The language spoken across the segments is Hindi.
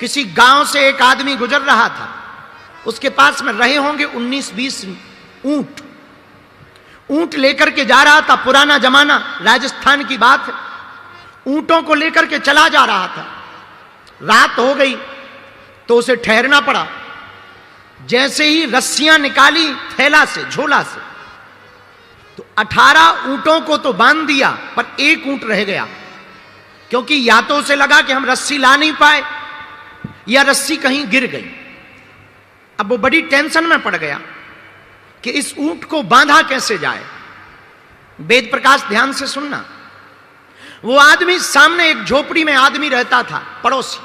किसी गांव से एक आदमी गुजर रहा था, उसके पास में रहे होंगे 19-20 ऊंट। ऊंट लेकर के जा रहा था, पुराना जमाना, राजस्थान की बात है। ऊंटों को लेकर के चला जा रहा था। रात हो गई तो उसे ठहरना पड़ा। जैसे ही रस्सियां निकाली थैला से, झोला से, तो 18 ऊंटों को तो बांध दिया, पर एक ऊंट रह गया। क्योंकि या तो उसे लगा कि हम रस्सी ला नहीं पाए, या रस्सी कहीं गिर गई। अब वो बड़ी टेंशन में पड़ गया कि इस ऊंट को बांधा कैसे जाए। वेद प्रकाश ध्यान से सुनना। वो आदमी, सामने एक झोपड़ी में आदमी रहता था, पड़ोसी,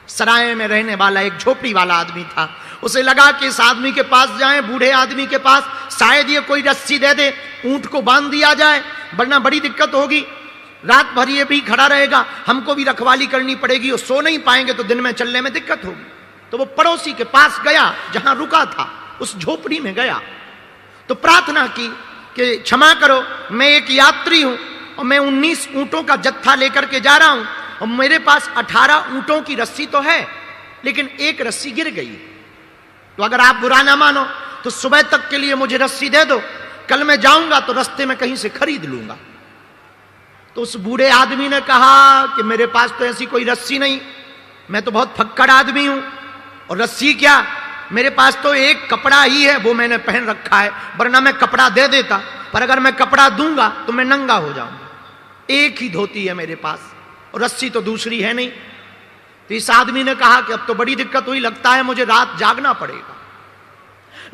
सराय में रहने वाला एक झोपड़ी वाला आदमी था। उसे लगा कि इस आदमी के पास जाएं, बूढ़े आदमी के पास, शायद ये कोई रस्सी दे दे, ऊंट को बांध दिया जाए, वरना बड़ी दिक्कत होगी। रात भर ये भी खड़ा रहेगा, हमको भी रखवाली करनी पड़ेगी, और सो नहीं पाएंगे तो दिन में चलने में दिक्कत होगी। तो वो पड़ोसी के पास गया, जहां रुका था, उस झोपड़ी में गया, तो प्रार्थना की कि क्षमा करो, मैं एक यात्री हूं और मैं 19 ऊंटों का जत्था लेकर के जा रहा हूं, और मेरे पास 18 ऊंटों की रस्सी तो है, लेकिन एक रस्सी गिर गई। तो अगर आप बुरा ना मानो तो सुबह तक के लिए मुझे रस्सी दे दो, कल मैं जाऊंगा तो रास्ते में कहीं से खरीद लूंगा। तो उस बूढ़े आदमी ने कहा कि मेरे पास तो ऐसी कोई रस्सी नहीं, मैं तो बहुत फक्कड़ आदमी हूं, और रस्सी क्या, मेरे पास तो एक कपड़ा ही है, वो मैंने पहन रखा है, वरना मैं कपड़ा दे देता, पर अगर मैं कपड़ा दूंगा तो मैं नंगा हो जाऊंगा। एक ही धोती है मेरे पास, और रस्सी तो दूसरी है नहीं। तो इस आदमी ने कहा कि अब तो बड़ी दिक्कत हुई, लगता है मुझे रात जागना पड़ेगा,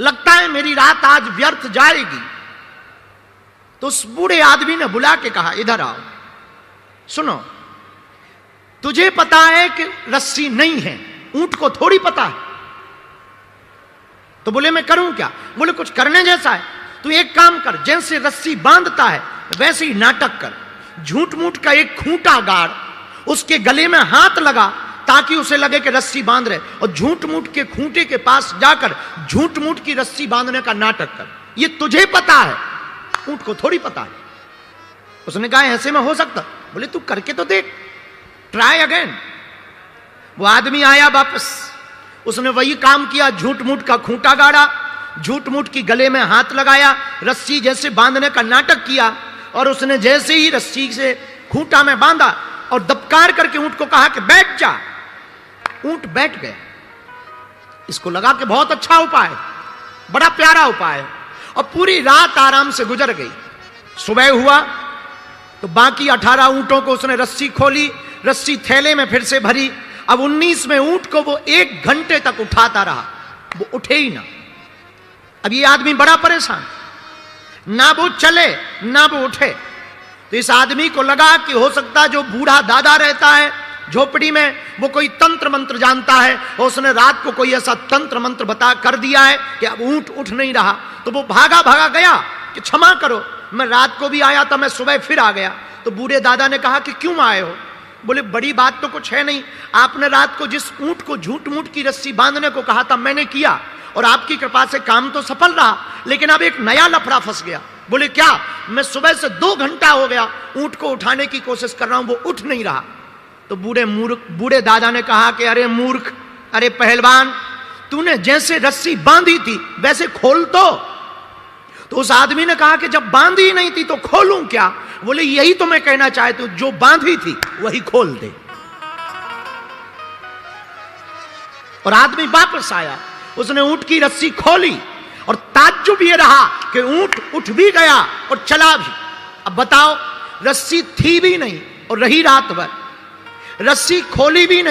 लगता है मेरी रात आज व्यर्थ जाएगी। तो उस बूढ़े आदमी ने बुला के कहा, इधर आओ, सुनो, तुझे पता है कि रस्सी नहीं है, ऊंट को थोड़ी पता है। तो बोले मैं करूं क्या? बोले कुछ करने जैसा है, तू एक काम कर, जैसे रस्सी बांधता है वैसे ही नाटक कर, झूठ मूठ का एक खूंटा गाड़, उसके गले में हाथ लगा ताकि उसे लगे कि रस्सी बांध रहे, और झूठ मूठ के खूंटे के पास जाकर झूठ मूठ की रस्सी बांधने का नाटक कर। ये तुझे पता है, ऊंट को थोड़ी पता है। उसने कहा ऐसे में हो सकता? बोले तू करके तो देख, ट्राई अगेन। वो आदमी आया वापस, उसने वही काम किया, झूठ मूठ का खूंटा गाड़ा, झूठ मूठ की गले में हाथ लगाया, रस्सी जैसे बांधने का नाटक किया, और उसने जैसे ही रस्सी से खूंटा में बांधा और दबकार करके ऊंट को कहा कि बैठ जा, ऊंट बैठ गया। इसको लगा कि बहुत अच्छा उपाय, बड़ा प्यारा उपाय, और पूरी रात आराम से गुजर गई। सुबह हुआ तो बाकी 18 ऊंटों को उसने रस्सी खोली, रस्सी थैले में फिर से भरी। अब 19वें ऊंट को वो 1 घंटे तक उठाता रहा, वो उठे ही ना। अब ये आदमी बड़ा परेशान, ना वो चले ना वो उठे। तो इस आदमी को लगा कि हो सकता है जो बूढ़ा दादा रहता है झोपड़ी में, वो कोई तंत्र मंत्र जानता है, और उसने रात को कोई ऐसा तंत्र मंत्र बता कर दिया है कि अब ऊंट उठ नहीं रहा। तो वो भागा भागा गया कि क्षमा करो, मैं रात को भी आया था, मैं सुबह फिर आ गया। तो बूढ़े दादा ने कहा कि क्यों आए हो? बोले बड़ी बात तो कुछ है नहीं, आपने रात को जिस ऊंट को झूठ मूठ की रस्सी बांधने को कहा था मैंने किया, और आपकी कृपा से काम तो सफल रहा, लेकिन अब एक नया लफड़ा फंस गया। बोले क्या? मैं सुबह से 2 घंटा हो गया ऊंट को उठाने की कोशिश कर रहा हूं, वो उठ नहीं रहा। तो बूढ़े दादा ने कहा कि अरे मूर्ख, अरे पहलवान, तूने जैसे रस्सी बांधी थी वैसे खोल तो उस आदमी ने कहा कि जब बांधी ही नहीं थी तो खोलूं क्या? बोले यही तो मैं कहना चाहती हूं, जो बांधी थी वही खोल दे। और आदमी वापस आया, उसने ऊंट की रस्सी खोली, और ताज्जुब ये रहा कि ऊंट उठ भी गया और चला भी। अब बताओ, रस्सी थी भी नहीं और रही रात भर, रस्सी खोली भी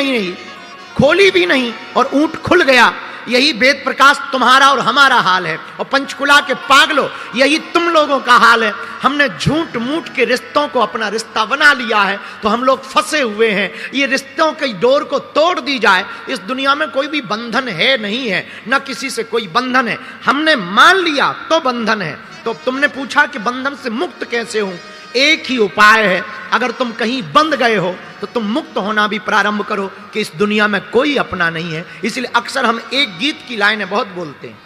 नहीं और ऊंट खुल गया। यही वेद प्रकाश तुम्हारा और हमारा हाल है, और पंचकुला के पागलों यही तुम लोगों का हाल है। हमने झूठ मूठ के रिश्तों को अपना रिश्ता बना लिया है, तो हम लोग फंसे हुए हैं। ये रिश्तों की डोर को तोड़ दी जाए। इस दुनिया में कोई भी बंधन है नहीं है, न किसी से कोई बंधन है। हमने मान लिया तो बंधन है। तो तुमने पूछा कि बंधन से मुक्त कैसे हूं? एक ही उपाय है, अगर तुम कहीं बंध गए हो तो तुम मुक्त होना भी प्रारंभ करो कि इस दुनिया में कोई अपना नहीं है। इसलिए अक्सर हम एक गीत की लाइनें बहुत बोलते हैं,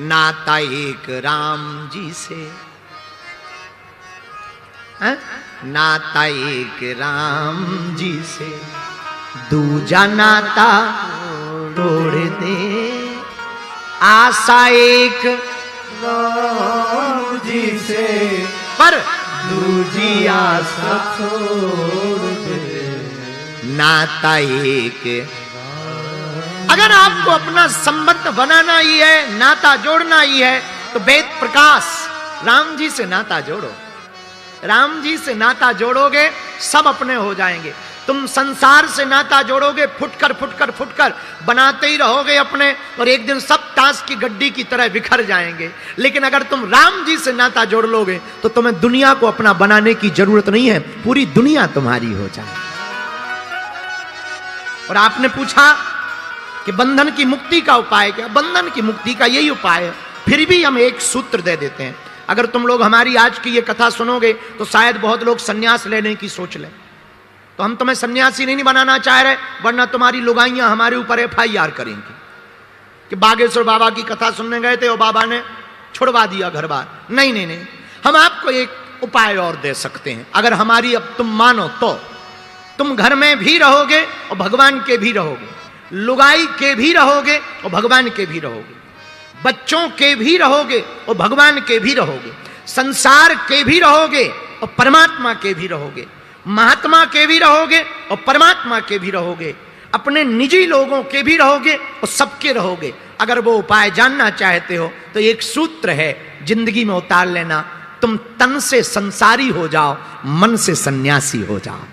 नाता एक राम जी से, नाता एक राम जी से, दूजा नाता तोड़ दे, आशा एक राम जी से पर दूजी आशा छोड़ दे। नाता एक। अगर आपको अपना संबंध बनाना ही है, नाता जोड़ना ही है, तो वेद प्रकाश राम जी से नाता जोड़ो। राम जी से नाता जोड़ोगे सब अपने हो जाएंगे। तुम संसार से नाता जोड़ोगे, फुटकर फुटकर फुटकर बनाते ही रहोगे अपने, और एक दिन सब ताश की गड्डी की तरह बिखर जाएंगे। लेकिन अगर तुम राम जी से नाता जोड़ लोगे तो तुम्हें दुनिया को अपना बनाने की जरूरत नहीं है, पूरी दुनिया तुम्हारी हो जाएगी। और आपने पूछा कि बंधन की मुक्ति का उपाय क्या? बंधन की मुक्ति का यही उपाय है। फिर भी हम एक सूत्र दे देते हैं। अगर तुम लोग हमारी आज की ये कथा सुनोगे तो शायद बहुत लोग सन्यास लेने की सोच लें, तो हम तुम्हें सन्यासी नहीं बनाना चाह रहे, वरना तुम्हारी लुगाइयां हमारे ऊपर FIR करेंगी कि बागेश्वर बाबा की कथा सुनने गए थे और बाबा ने छुड़वा दिया घर बार। नहीं नहीं नहीं, हम आपको एक उपाय और दे सकते हैं। अगर हमारी अब तुम मानो तो तुम घर में भी रहोगे और भगवान के भी रहोगे, लुगाई के भी रहोगे और भगवान के भी रहोगे, बच्चों के भी रहोगे और भगवान के भी रहोगे, संसार के भी रहोगे और परमात्मा के भी रहोगे, महात्मा के भी रहोगे और परमात्मा के भी रहोगे, अपने निजी लोगों के भी रहोगे और सबके रहोगे। अगर वो उपाय जानना चाहते हो तो एक सूत्र है, जिंदगी में उतार लेना। तुम तन से संसारी हो जाओ, मन से सन्यासी हो जाओ।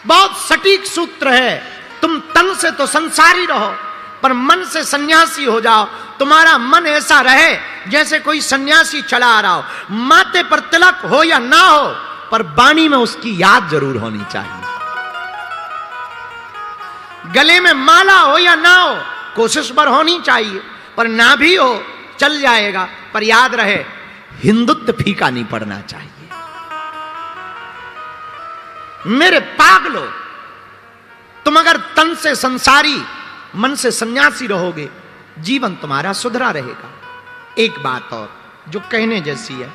बहुत सटीक सूत्र है। तुम तन से तो संसारी रहो पर मन से सन्यासी हो जाओ। तुम्हारा मन ऐसा रहे जैसे कोई सन्यासी चला आ रहा हो, माथे पर तिलक हो या ना हो, पर वाणी में उसकी याद जरूर होनी चाहिए। गले में माला हो या ना हो, कोशिश पर होनी चाहिए, पर ना भी हो चल जाएगा, पर याद रहे हिंदुत्व फीका नहीं पड़ना चाहिए। मेरे पागलो, तुम अगर तन से संसारी मन से सन्यासी रहोगे, जीवन तुम्हारा सुधरा रहेगा। एक बात और जो कहने जैसी है,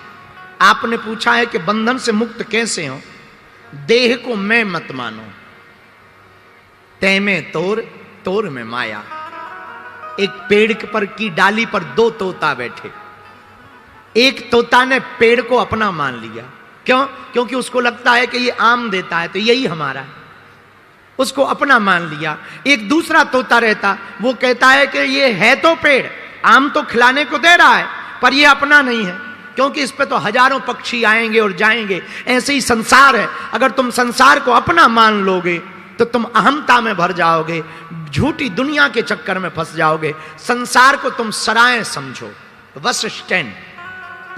आपने पूछा है कि बंधन से मुक्त कैसे हो। देह को मैं मत मानो, तै में तोर तोर में माया। एक पेड़ पर की डाली पर दो तोता बैठे, एक तोता ने पेड़ को अपना मान लिया। क्यों? क्योंकि उसको लगता है कि ये आम देता है तो यही हमारा है, उसको अपना मान लिया। एक दूसरा तोता रहता, वो कहता है कि ये है तो पेड़, आम तो खिलाने को दे रहा है, पर ये अपना नहीं है, क्योंकि इस पे तो हजारों पक्षी आएंगे और जाएंगे। ऐसे ही संसार है, अगर तुम संसार को अपना मान लोगे तो तुम अहमता में भर जाओगे, झूठी दुनिया के चक्कर में फंस जाओगे। संसार को तुम सराय समझो, बस स्टैंड।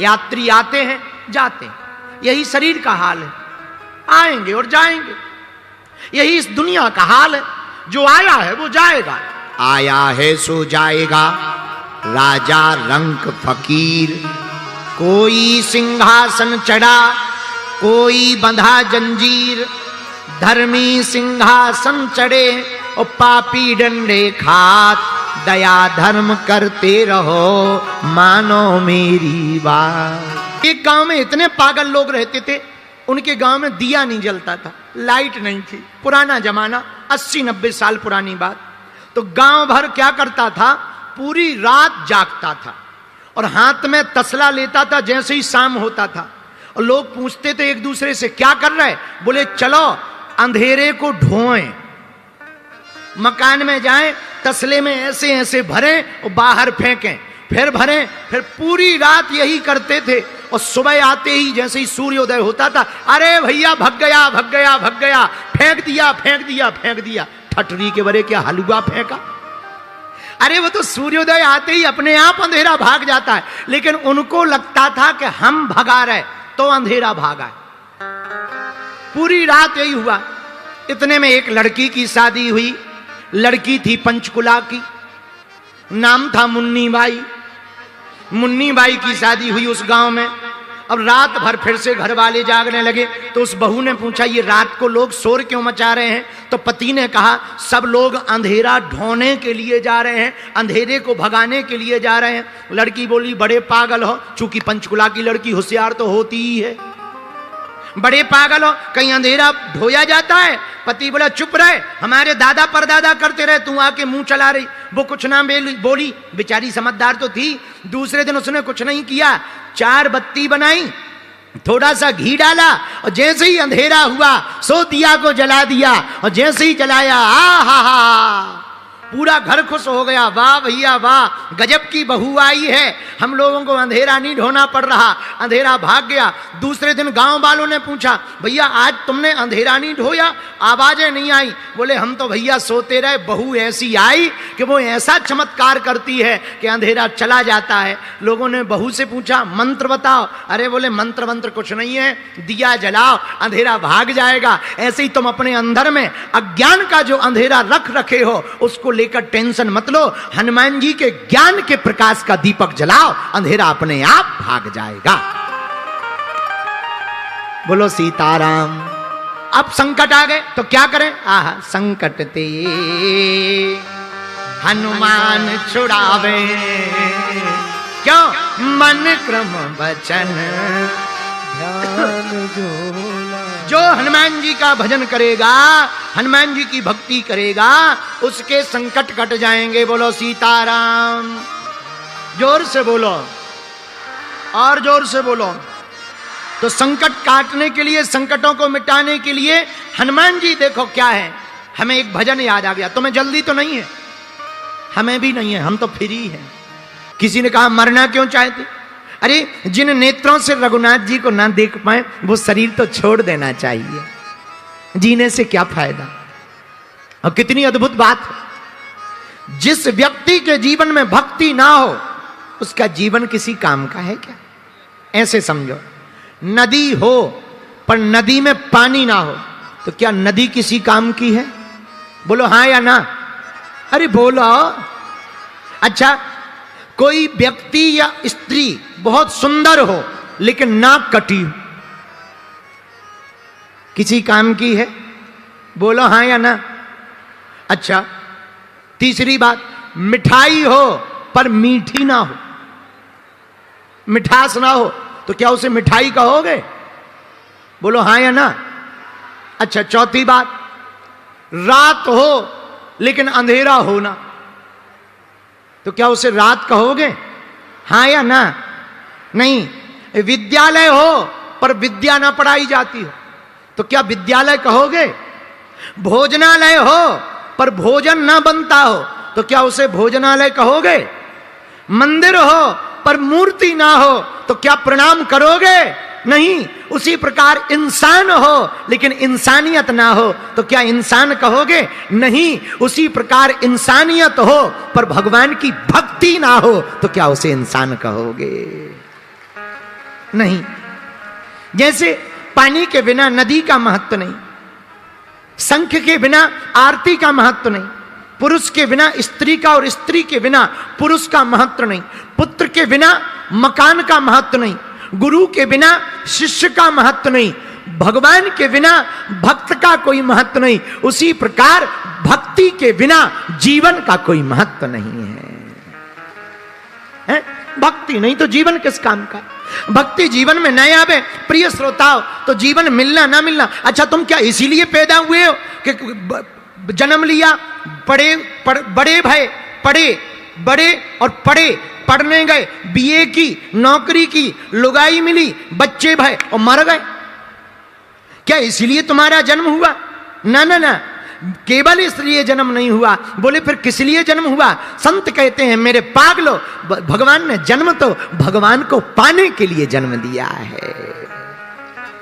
यात्री आते हैं जाते हैं, यही शरीर का हाल है, आएंगे और जाएंगे। यही इस दुनिया का हाल है, जो आया है वो जाएगा। आया है सो जाएगा, राजा रंक फकीर। कोई सिंहासन चढ़ा, कोई बंधा जंजीर। धर्मी सिंहासन चढ़े और पापी डंडे खात। दया धर्म करते रहो, मानो मेरी बात। एक गांव में इतने पागल लोग रहते थे, उनके गांव में दिया नहीं जलता था, लाइट नहीं थी। पुराना जमाना, 80-90 साल पुरानी बात। तो गांव भर क्या करता था, पूरी रात जागता था और हाथ में तसला लेता था जैसे ही शाम होता था। और लोग पूछते थे एक दूसरे से, क्या कर रहे? बोले चलो अंधेरे को ढोएं, मकान में जाएं, तसले में ऐसे ऐसे भरें और बाहर फेंकें, फिर भरें, फिर पूरी रात यही करते थे। और सुबह आते ही जैसे ही सूर्योदय होता था, अरे भैया भग गया भग गया भग गया, फेंक दिया फेंक दिया फेंक दिया। ठटरी के बरे क्या हलवा फेंका? अरे वो तो सूर्योदय आते ही अपने आप अंधेरा भाग जाता है, लेकिन उनको लगता था कि हम भगा रहे तो अंधेरा भागा। पूरी रात यही हुआ। इतने में एक लड़की की शादी हुई। लड़की थी पंचकुला की, नाम था मुन्नी बाई। मुन्नी बाई की शादी हुई उस गांव में। अब रात भर फिर से घर वाले जागने लगे, तो उस बहू ने पूछा, ये रात को लोग शोर क्यों मचा रहे हैं? तो पति ने कहा, सब लोग अंधेरा ढोने के लिए जा रहे हैं, अंधेरे को भगाने के लिए जा रहे हैं। लड़की बोली, बड़े पागल हो, चूंकि पंचकुला की लड़की होशियार तो होती ही है। बड़े पागल हो, कहीं अंधेरा ढोया जाता है? पति बोला चुप रहे, हमारे दादा परदादा करते रहे, तू आके मुंह चला रही। वो कुछ ना बोली, बेचारी समझदार तो थी। दूसरे दिन उसने कुछ नहीं किया, 4 बत्ती बनाई, थोड़ा सा घी डाला, और जैसे ही अंधेरा हुआ सो दिया को जला दिया, और जैसे ही जलाया हा पूरा घर खुश हो गया। वाह भैया वाह, गजब की बहू आई है, हम लोगों को अंधेरा नहीं ढोना पड़ रहा, अंधेरा भाग गया। दूसरे दिन गांव वालों ने पूछा, भैया आज तुमने अंधेरा नहीं ढोया, आवाजें नहीं आई? बोले हम तो भैया सोते रहे, बहू ऐसी आई कि वो ऐसा चमत्कार करती है कि अंधेरा चला जाता है। लोगों ने बहू से पूछा मंत्र बताओ। अरे बोले मंत्र वंत्र कुछ नहीं है, दिया जलाओ अंधेरा भाग जाएगा। ऐसे ही तुम अपने अंदर में अज्ञान का जो अंधेरा रख रखे हो उसको लेकर टेंशन मत लो, हनुमान जी के ज्ञान के प्रकाश का दीपक जलाओ, अंधेरा अपने आप भाग जाएगा। बोलो सीताराम। अब संकट आ गए तो क्या करें? आह संकट ते हनुमान छुड़ावे, क्यों? मन क्रम वचन ध्यान जो हनुमान जी का भजन करेगा, हनुमान जी की भक्ति करेगा, उसके संकट कट जाएंगे। बोलो सीताराम। जोर से बोलो, और जोर से बोलो। तो संकट काटने के लिए, संकटों को मिटाने के लिए हनुमान जी देखो क्या है। हमें एक भजन याद आ गया, तुम्हें जल्दी तो नहीं है, हमें भी नहीं है, हम तो फ्री हैं। किसी ने कहा मरना क्यों चाहते? अरे जिन नेत्रों से रघुनाथ जी को ना देख पाए वो शरीर तो छोड़ देना चाहिए, जीने से क्या फायदा। और कितनी अद्भुत बात है, जिस व्यक्ति के जीवन में भक्ति ना हो उसका जीवन किसी काम का है क्या? ऐसे समझो, नदी हो पर नदी में पानी ना हो तो क्या नदी किसी काम की है? बोलो हाँ या ना। अरे बोलो। अच्छा, कोई व्यक्ति या स्त्री बहुत सुंदर हो लेकिन नाक कटी हो, किसी काम की है? बोलो हाँ या ना। अच्छा, तीसरी बात, मिठाई हो पर मीठी ना हो, मिठास ना हो तो क्या उसे मिठाई कहोगे? बोलो हाँ या ना। अच्छा, चौथी बात, रात हो लेकिन अंधेरा हो ना तो क्या उसे रात कहोगे? हाँ या ना। नहीं। विद्यालय हो पर विद्या ना पढ़ाई जाती हो तो क्या विद्यालय कहोगे? भोजनालय हो पर भोजन ना बनता हो तो क्या उसे भोजनालय कहोगे? मंदिर हो पर मूर्ति ना हो तो क्या प्रणाम करोगे? नहीं। उसी प्रकार इंसान हो लेकिन इंसानियत ना हो तो क्या इंसान कहोगे? नहीं। उसी प्रकार इंसानियत हो पर भगवान की भक्ति ना हो तो क्या उसे इंसान कहोगे? नहीं। जैसे पानी के बिना नदी का महत्व नहीं, शंख के बिना आरती का महत्व नहीं, पुरुष के बिना स्त्री का और स्त्री के बिना पुरुष का महत्व नहीं, पुत्र के बिना मकान का महत्व नहीं, गुरु के बिना शिष्य का महत्व नहीं, भगवान के बिना भक्त का कोई महत्व नहीं, उसी प्रकार भक्ति के बिना जीवन का कोई महत्व नहीं है? भक्ति नहीं तो जीवन किस काम का? भक्ति जीवन में नहीं आवे प्रिय श्रोताओ तो जीवन मिलना ना मिलना। अच्छा, तुम क्या इसीलिए पैदा हुए हो कि जन्म लिया, बड़े भय, पढ़े बड़े और पढ़े, पढ़ने गए, बीए की, नौकरी की, लुगाई मिली, बच्चे भय और मर गए? क्या इसीलिए तुम्हारा जन्म हुआ? ना ना ना, केवल इसलिए जन्म नहीं हुआ। बोले फिर किस लिए जन्म हुआ? संत कहते हैं मेरे पागलो, भगवान ने जन्म तो भगवान को पाने के लिए जन्म दिया है।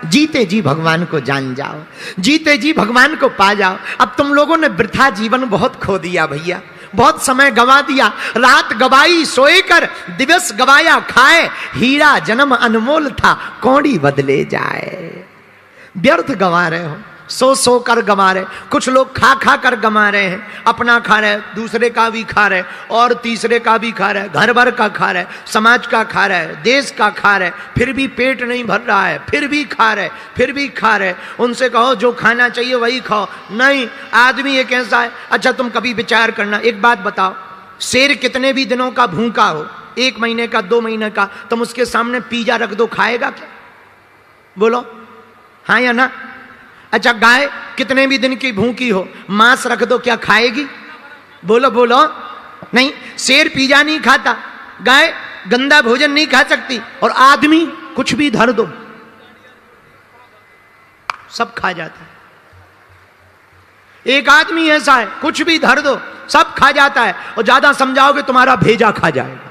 जीते जी भगवान को जान जाओ, जीते जी भगवान को पा जाओ। अब तुम लोगों ने वृथा जीवन बहुत खो दिया भैया, बहुत समय गवा दिया। रात गवाई सोए कर, दिवस गवाया खाए, हीरा जन्म अनमोल था कौड़ी बदले जाए। व्यर्थ गवा रहे हो, सो कर गमा रहे। कुछ लोग खा कर गमा रहे हैं, अपना खा रहे, दूसरे का भी खा रहे और तीसरे का भी खा रहे, घर भर का खा रहे, समाज का खा रहे, देश का खा रहे, फिर भी पेट नहीं भर रहा है, फिर भी खा रहे, फिर भी खा रहे। उनसे कहो जो खाना चाहिए वही खाओ। नहीं, आदमी एक ऐसा है। अच्छा, तुम कभी विचार करना, एक बात बताओ, शेर कितने भी दिनों का भूखा हो, 1 महीने का, 2 महीने का, तुम उसके सामने पिज्जा रख दो, खाएगा क्या? बोलो। हाँ या ना? अच्छा, गाय कितने भी दिन की भूखी हो, मांस रख दो, क्या खाएगी? बोलो बोलो। नहीं। शेर पिज़्ज़ा नहीं खाता, गाय गंदा भोजन नहीं खा सकती, और आदमी कुछ भी धर दो सब खा जाता है। एक आदमी ऐसा है, कुछ भी धर दो सब खा जाता है, और ज्यादा समझाओगे तुम्हारा भेजा खा जाएगा।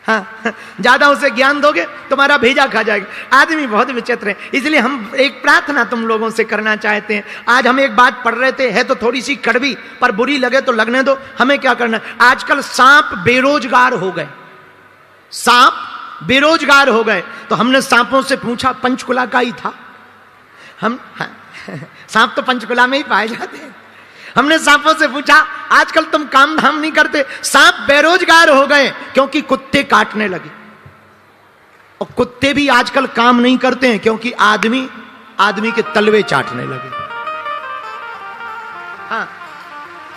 हाँ, ज्यादा उसे ज्ञान दोगे तुम्हारा भेजा खा जाएगा। आदमी बहुत विचित्र है। इसलिए हम एक प्रार्थना तुम लोगों से करना चाहते हैं। आज हम एक बात पढ़ रहे थे, है तो थोड़ी सी कड़वी, पर बुरी लगे तो लगने दो। हमें क्या करना है? आजकल सांप बेरोजगार हो गए, सांप बेरोजगार हो गए। तो हमने सांपों से पूछा, पंचकुला का ही था हम, हाँ, सांप तो पंचकुला में ही पाए जाते हैं। हमने सांपों से पूछा, आजकल तुम काम धाम नहीं करते? सांप बेरोजगार हो गए क्योंकि कुत्ते काटने लगे, और कुत्ते भी आजकल काम नहीं करते हैं क्योंकि आदमी के तलवे चाटने लगे। हाँ,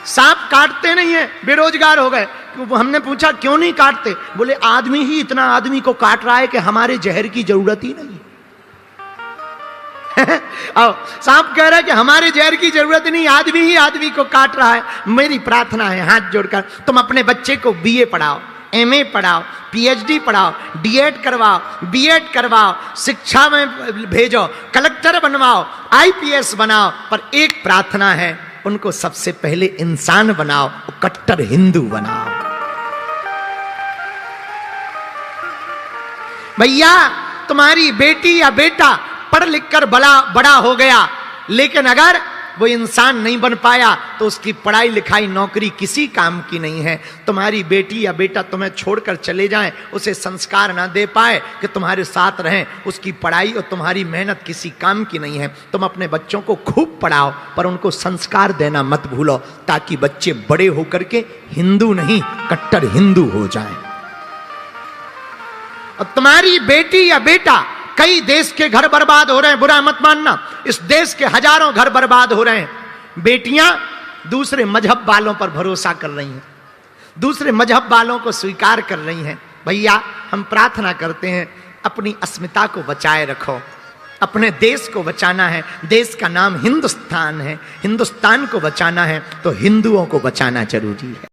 सांप काटते नहीं है, बेरोजगार हो गए। हमने पूछा क्यों नहीं काटते? बोले आदमी ही इतना आदमी को काट रहा है कि हमारे जहर की जरूरत ही नहीं। सांप कह रहा है कि हमारे जहर की जरूरत नहीं, आदमी ही आदमी को काट रहा है। मेरी प्रार्थना है हाथ जोड़कर, तुम अपने बच्चे को बीए पढ़ाओ, एमए पढ़ाओ, पीएचडी पढ़ाओ, डीएड करवाओ, बीएड करवाओ, शिक्षा में भेजो, कलेक्टर बनवाओ, आईपीएस बनाओ, पर एक प्रार्थना है, उनको सबसे पहले इंसान बनाओ, कट्टर हिंदू बनाओ। भैया, तुम्हारी बेटी या बेटा पढ़ लिख कर बड़ा हो गया, लेकिन अगर वो इंसान नहीं बन पाया तो उसकी पढ़ाई लिखाई नौकरी किसी काम की नहीं है। तुम्हारी बेटी या बेटा तुम्हें छोड़कर चले जाएं, उसे संस्कार ना दे पाए कि तुम्हारे साथ रहें, उसकी पढ़ाई और तुम्हारी मेहनत किसी काम की नहीं है। तुम अपने बच्चों को खूब पढ़ाओ, पर उनको संस्कार देना मत भूलो, ताकि बच्चे बड़े होकर के हिंदू नहीं कट्टर हिंदू हो जाएं। और तुम्हारी बेटी या बेटा, कई देश के घर बर्बाद हो रहे हैं, बुरा मत मानना, इस देश के हजारों घर बर्बाद हो रहे हैं। बेटियां दूसरे मजहब वालों पर भरोसा कर रही हैं, दूसरे मजहब वालों को स्वीकार कर रही हैं। भैया, हम प्रार्थना करते हैं, अपनी अस्मिता को बचाए रखो, अपने देश को बचाना है। देश का नाम हिंदुस्तान है, हिंदुस्तान को बचाना है तो हिंदुओं को बचाना जरूरी है।